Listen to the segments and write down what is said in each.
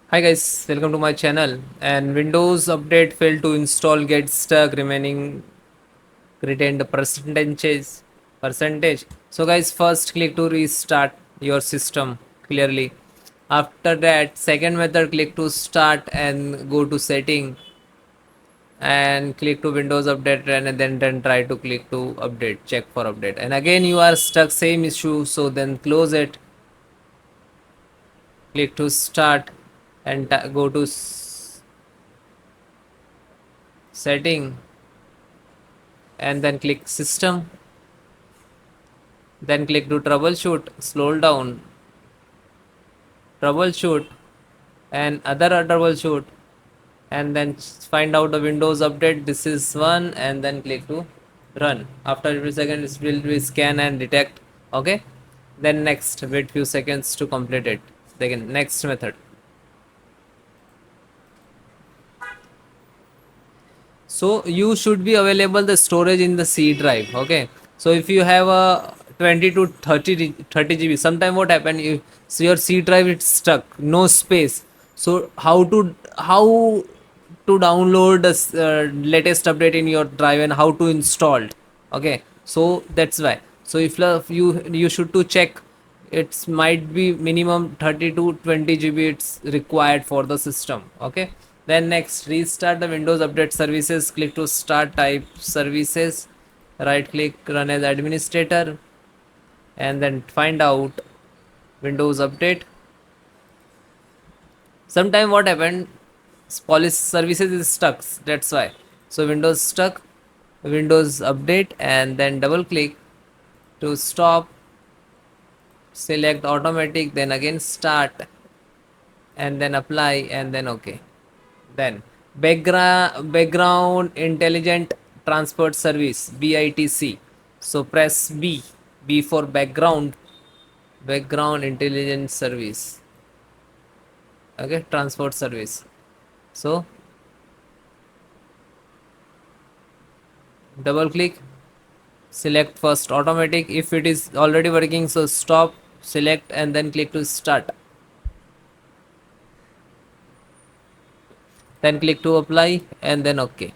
Hi guys, welcome to my channel. And Windows update failed to install, get stuck, remaining retained percentage. So guys, first click to restart your system clearly. After that, second method, click to start and go to setting and click to Windows update and then try to click to update, check for update. And again you are stuck, same issue, so then close it, click to start and go to setting and then click system, then click to troubleshoot, scroll down, troubleshoot and other troubleshoot, and then find out the Windows update. This is one, and then click to run. After every second it will scan and detect. Okay, then next, wait few seconds to complete it. Then next method. So you should be available the storage in the C drive. Okay, so if you have a 20 to 30 GB, sometime what happen, you so your C drive it's stuck, no space. So how to download the latest update in your drive and how to install it. Okay, so that's why. So if you should to check, it might be minimum 30 to 20 GB it's required for the system. Okay, then next, restart the Windows update services, click to start, type services, right click, run as administrator, and then find out Windows update. Sometime what happened, policy services is stuck, that's why. So Windows stuck, Windows update, and then double click to stop, select automatic, then again start, and then apply, and then okay. Then background intelligent transport service, BITC. So press B for background intelligence service. Okay, transport service. So double click, select first automatic. If it is already working, so stop, select, and then click to start. Then click to apply, and then okay.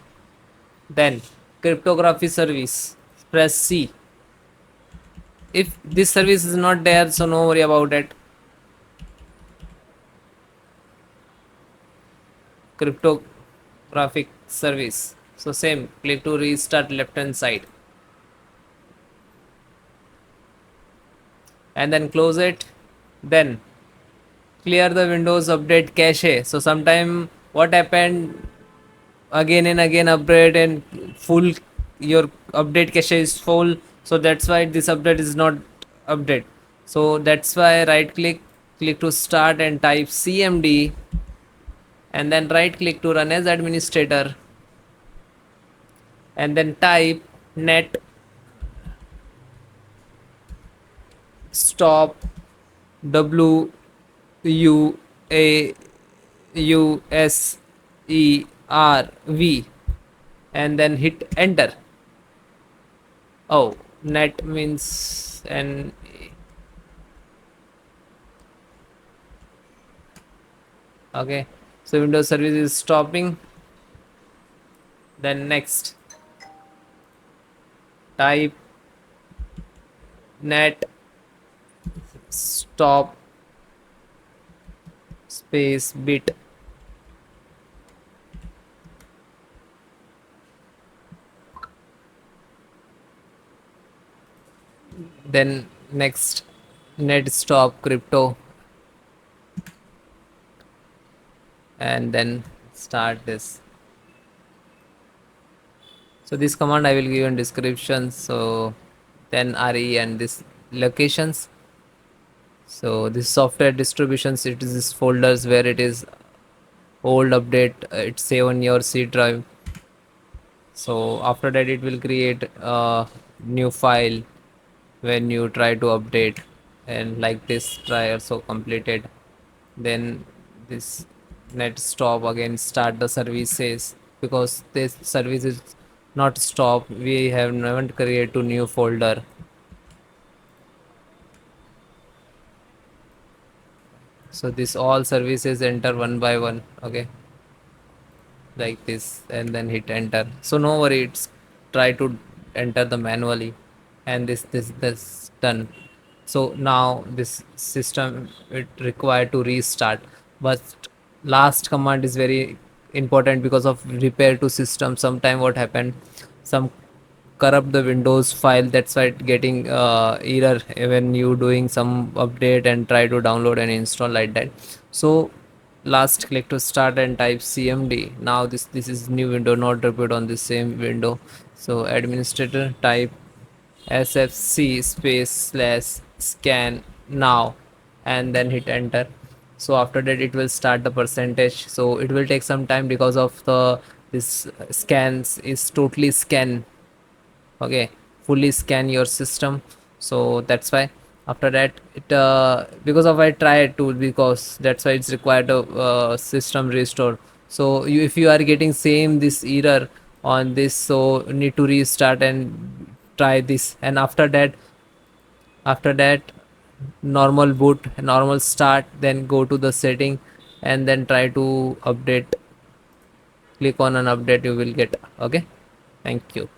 Then cryptography service, press C. If this service is not there, so no worry about it. Cryptographic service, so same, click to restart left hand side, and then close it. Then clear the Windows update cache. So sometime what happened, again and again upgrade and full, your update cache is full, so that's why this update is not update. So that's why right click, click to start and type cmd, and then right click to run as administrator, and then type net stop WUAUSERV, and then hit enter. Oh, net means and okay. So Windows service is stopping. Then next, type net stop space bit. Then next, net stop crypto, and then start this. So this command I will give in description. So then RE and this locations. So this software distributions, it is this folders where it is old update, it's save on your C drive. So after that it will create a new file when you try to update, and like this try also completed. Then this net stop, again start the services, because this service is not stop, we have never create to new folder. So this all services enter one by one. Okay, like this, and then hit enter. So no worry, it's try to enter the manually, and this done. So now this system it required to restart, but last command is very important because of repair to system. Sometime what happened, some corrupt the Windows file, that's why it getting error when you doing some update and try to download and install like that. So last click to start and type cmd. Now this is new window, not repeat on the same window. So administrator type sfc space slash scan now, and then hit enter. So after that it will start the percentage, so it will take some time because of the this scans is totally scan. Okay, fully scan your system. So that's why after that it because of I tried to, because that's why it's required a system restore. So if you are getting same this error on this, so need to restart and try this. And after that normal boot, normal start, then go to the setting and then try to update. Click on an update, you will get. Okay, thank you.